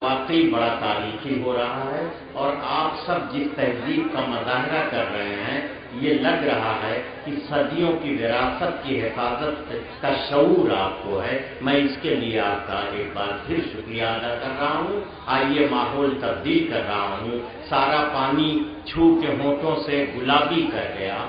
واقعی بڑا تاریخی ہو رہا ہے اور آپ سب جس تہذیب کا مظاہرہ کر رہے ہیں یہ لگ رہا ہے کہ صدیوں کی وراثت کی حفاظت کا شعور آپ کو ہے. میں اس کے لیے آپ کا ایک بار پھر شکریہ ادا کر رہا ہوں. آئیے ماحول تبدیل کر رہا ہوں. سارا پانی چھو کے ہونٹوں سے گلابی کر گیا،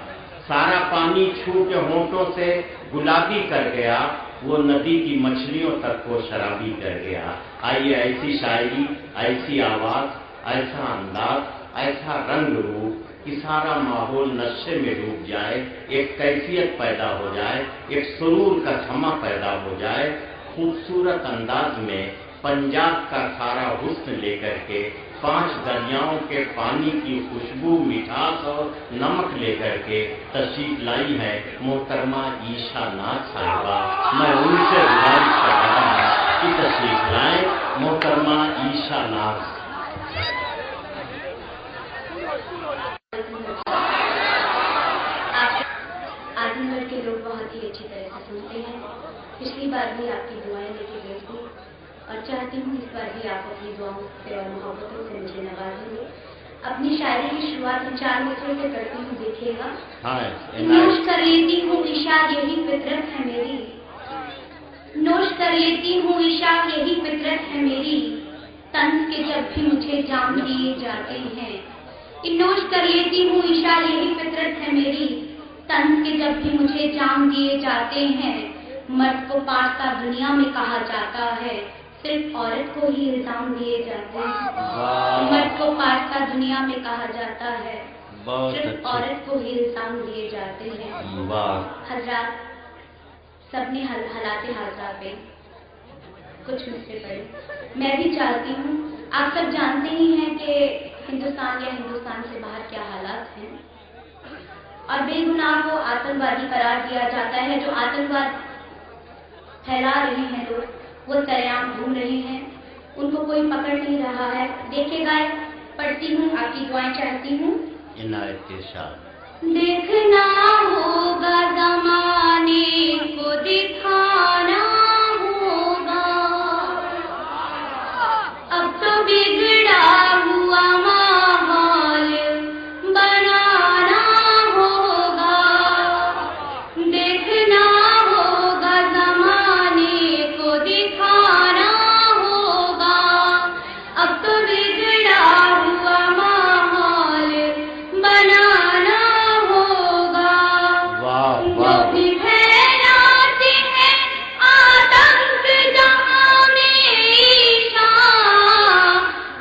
سارا پانی چھو کے ہونٹوں سے گلابی کر گیا، وہ ندی کی مچھلیوں تک کو شرابی کر گیا. آئیے ایسی شاعری، ایسی آواز، ایسا انداز، ایسا رنگ روپ کہ سارا ماحول نشے میں ڈوب جائے، ایک کیفیت پیدا ہو جائے، ایک سرور کا سما پیدا ہو جائے. خوبصورت انداز میں پنجاب کا سارا حسن لے کر کے 5 دریاؤں کے پانی کی خوشبو، مٹھاس اور نمک لے کر کے تشریف لائی ہے محترمہ عیشا ناز صاحبہ. میں ان سے گزارش کر رہا ہوں کہ تشریف لائیں محترمہ عیشا ناز. آدم گڑھ کے لوگ بہت ہی اچھی طرح سے سنتے ہیں. پچھلی بار بھی آپ کی دعائیں لے کے گئی تھی اور چاہتی ہوں اس بار بھی آپ اپنی دعاؤں سے اور محبتوں سے مجھے نوازیں گے. اپنی شاعری کی شروعات 4 مصروں سے کرتی ہوں، دیکھیے گا. نوش کر لیتی ہوں عشا یہی فطرت ہے میری، نوش کر لیتی ہوں عشا یہی فطرت ہے میری، طنز کے جب بھی مجھے جام دیے جاتے ہیں. نوش کر لیتی ہوں عشا یہی فطرت ہے میری، طنز کے جب بھی مجھے جام دیے جاتے ہیں. مرد کو پارسا دنیا میں کہا جاتا ہے، صرف عورت کو ہی الزام دیے جاتے ہیں. مرد کو پارسا دنیا میں کہا جاتا ہے، صرف عورت کو ہی الزام دیے جاتے ہیں. حضرات سب نے حالات حاضرہ پہ کچھ مجھ سے پڑھے. میں بھی چاہتی ہوں، آپ سب جانتے ہی ہیں کہ ہندوستان یا ہندوستان سے باہر کیا حالات ہیں اور بے گناہ کو آتنکوادی قرار دیا جاتا ہے. جو آتنکواد پھیلا رہے ہیں لوگ، وہ سرعام گھوم رہے ہیں، ان کو کوئی پکڑ نہیں رہا ہے. دیکھے گا، پڑھتی ہوں، آپ کی دعائیں چاہتی ہوں. عنایت کے ساتھ دیکھنا ہوگا زمانے کو، دکھانا ہوگا، اب تو بگڑا ہوا ماحول بنانا ہوگا. دیکھنا ہوگا زمانے کو، دکھانا ہوگا، اب تو بگڑا ہوا ماحول بنانا ہوگا. جو بھی پھیلاتے ہیں آتنک جہاں میں عیشا،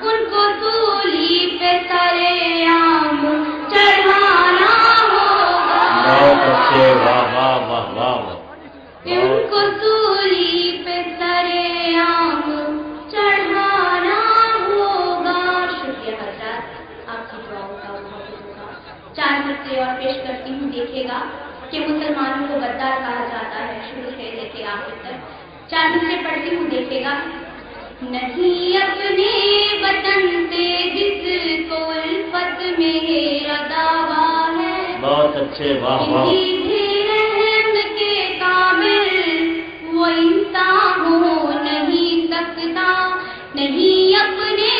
ان کو سولی پہ سرے عام چڑھانا ہوگا. بہت اچھے، واہ واہ واہ واہ. ان کو سولی پہ سرے عام چڑھانا ہوگا. شکریہ حضرات، آپ کی دعاؤں کا محبتوں کا 4 مصرے اور پیش کرتی ہوں. دیکھیے گا کہ مسلمانوں کو غدار کہا جاتا ہے شروع سے لے کے آخر تک. 4 مصرے پڑھتی ہوں، دیکھیے گا. نہیں اپنے وطن سے جس کو الفت میرا دعویٰ ہے، بہت اچھے، واہ واہ. رحم کے قابل وہ انسان ہو نہیں سکتا. نہیں اپنے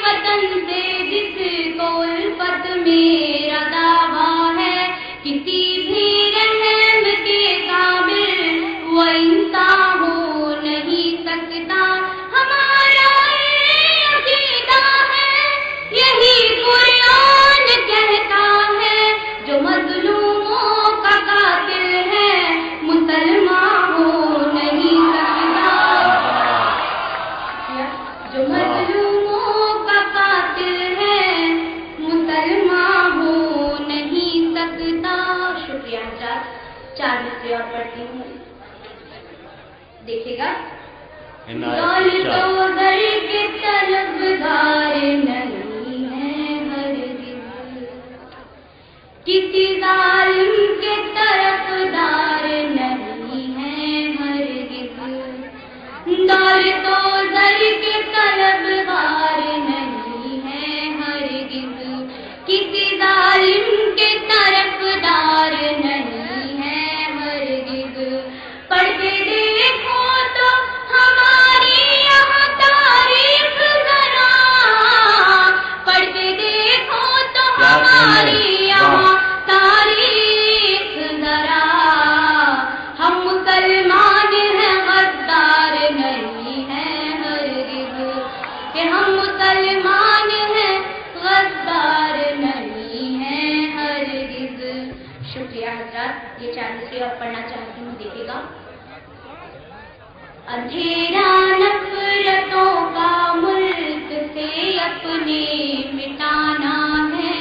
وطن سے جس کو الفت میرا دعویٰ ہے، کسی بھی رحم کے قابل وہ انسان ہو نہیں سکتا. ہمارا یہ عقیدہ ہے، یہی قرآن کہتا ہے، جو مظلوموں کا قاتل ہے مسلمان ہو نہیں سکتا. جو مظلوموں کا قاتل ہے مسلمان ہو نہیں سکتا. شکریہ حضرات. 4 مصرے اور پڑھتی ہوں، دیکھیے گا. دولت و در کے طلبگار نہیں ہے ہرگز، کسی ظالم کے طرفدار نہیں ہے ہرگز. دولت و در کے طلبگار نہیں ہے ہرگز، کسی ظالم کے طرفدار نہیں ہے ہرگز. پڑھ کے دیکھو تو ہماری یہاں تاریخ کہ ہم مسلمان ہیں، غدار نہیں ہیں ہرگز۔ شکریہ حضرات، یہ 4 مصرے اور پڑھنا چاہتی ہوں، دیکھے گا۔ اندھیرا نفرتوں کا ملک سے اپنے مٹانا ہے۔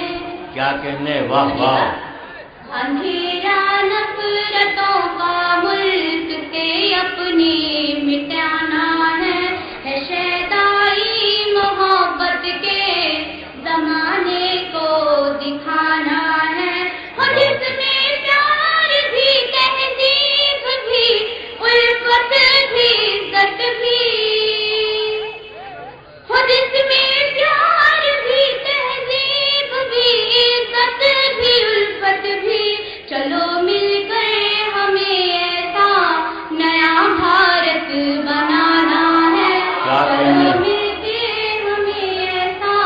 کیا کہنے، واہ واہ۔ اندھیرا نفرتوں کا ملک سے اپنے مٹانا ہے شیدائی محبت کے زمانے کو دکھانا ہے۔ اور جس میں پیار بھی، تہذیب بھی، الفت بھی، عزت بھی، اور جس میں پیار بھی، تہذیب بھی، عزت بھی، الفت بھی، چلو مل کر ہمیں ایسا نیا بھارت بنانا ہے۔ چلو مل کے ہمیں ایسا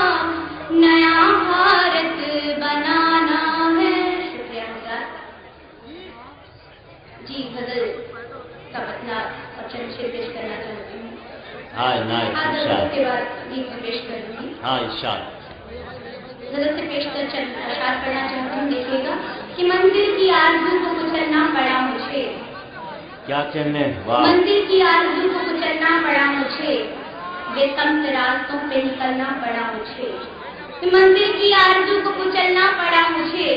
نیا بھارت بنانا ہے۔ شکریہ حضرات۔ جی غزل کا مطلب اور چند شعر پیش کرنا چاہتی ہوں۔ ارشاد کے بعد گیت پیش کروں گی۔ ارشاد۔ غزل سے پیش کر چند اشعار پڑھنا چاہتی ہوں، دیکھیے گا۔ کہ منزل کی آرزو کو کچلنا پڑا مجھے، کیا کہنے، واہ۔ منزل کی آرزو کو کچلنا پڑا مجھے، بے سمت راستوں پہ نکلنا پڑا مجھے۔ کہ منزل کی آرزو کو کچلنا پڑا مجھے،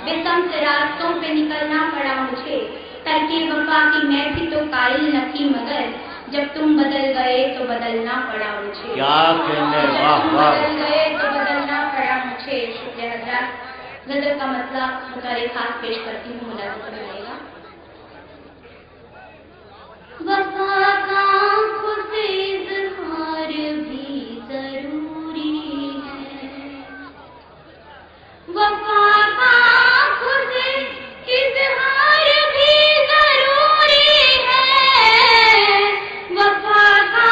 بے سمت راستوں پہ نکلنا پڑا مجھے۔ ترکے وفا کی میں بھی تو قائل نہ تھی، مگر جب تم بدل گئے تو بدلنا پڑا مجھے۔ کیا کہنے، واہ تم واہ۔ بدل گئے تو بدلنا پڑا مجھے۔ شکریہ حضرات۔ غزل کا مطلب بطور خاص پیش کرتی ہوں، ملازمت بنائے گا۔ وفا کا خود اظہار بھی ضروری ہے، وفا کا خود اظہار بھی ضروری ہے، وفا کا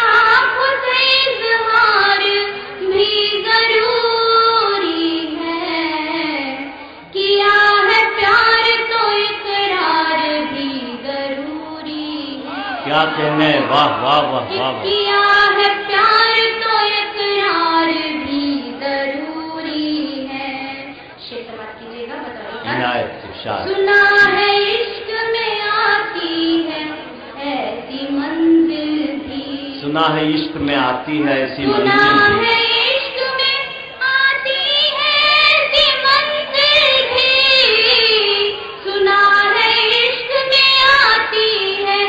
خود اظہار بھی ضروری ہے، کیا ہے پیار تو اقرار بھی ضروری ہے۔ کیا کہنے، واہ واہ واہ واہ۔ کیا ہے پیار تو اقرار بھی ضروری ہے۔ شعر سماعت کیجیے گا، بتائیے گا۔ عنایت، ارشاد۔ سنا ہے عشق میں آتی ہے ایسی منزل بھی، سنا ہے عشق میں آتی ہے ایسی سنا منزل بھی، ہے عشق میں آتی ہے ایسی منزل بھی، سنا ہے عشق میں آتی ہے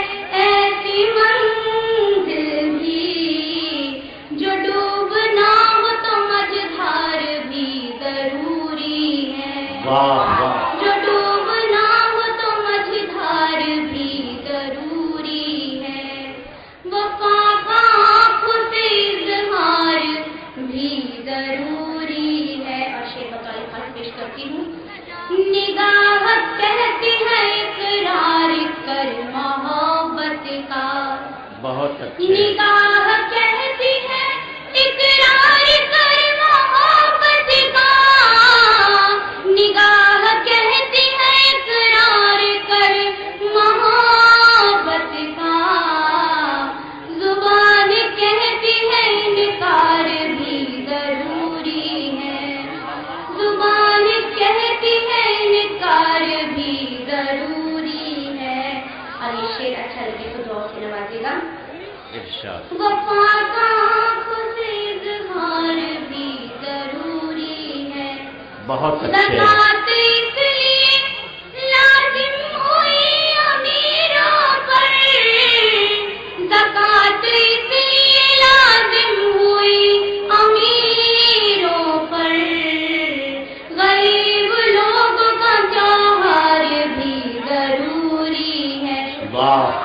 ایسی منزل بھی، جو ڈوبنا ہو تو مجھار بھی ضروری ہے، واہ واہ۔ جو ڈوبنا ہو تو مجھار بھی ضروری ہے، وفا کا خود اظہار بھی ضروری ہے۔ اور شعر بطور خاص پیش کرتی ہوں۔ نگاہ کہتی ہے اقرار کر محبت کا، بہت اچھے۔ نگاہ کہتی ہے اقرار کر محبت کا، نگاہ کہتی ہے اقرار کر محبت کا، زبان کہتی ہے انکار بھی ضروری ہے، زبان کہتی ہے انکار بھی ضروری ہے۔ اور یہ شعر اچھا لگے تو دعا سے نوازے گا۔ ارشاد۔ وفا کا خود اظہار بھی ضروری ہے، بہت اچھے۔ زکوٰۃ اس لیے لازم ہوئی امیروں پر، زکوٰۃ اس لیے لازم ہوئی امیروں پر، غریب لوگوں کا جوہر بھی ضروری ہے۔ واہ واہ۔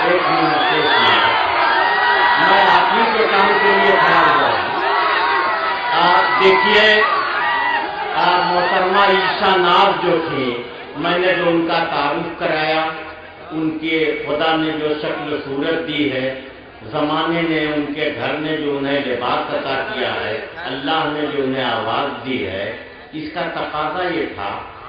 ایک منٹ، میں آپ ہی کے کام کے لیے کھڑا ہوا ہوں۔ آپ دیکھیے، محترمہ عیشا ناز جو تھی، میں نے جو ان کا تعارف کرایا، ان کے خدا نے جو شکل و صورت دی ہے، زمانے نے، ان کے گھر نے جو انہیں لباس عطا کیا ہے، اللہ نے جو انہیں آواز دی ہے، اس کا تقاضا یہ تھا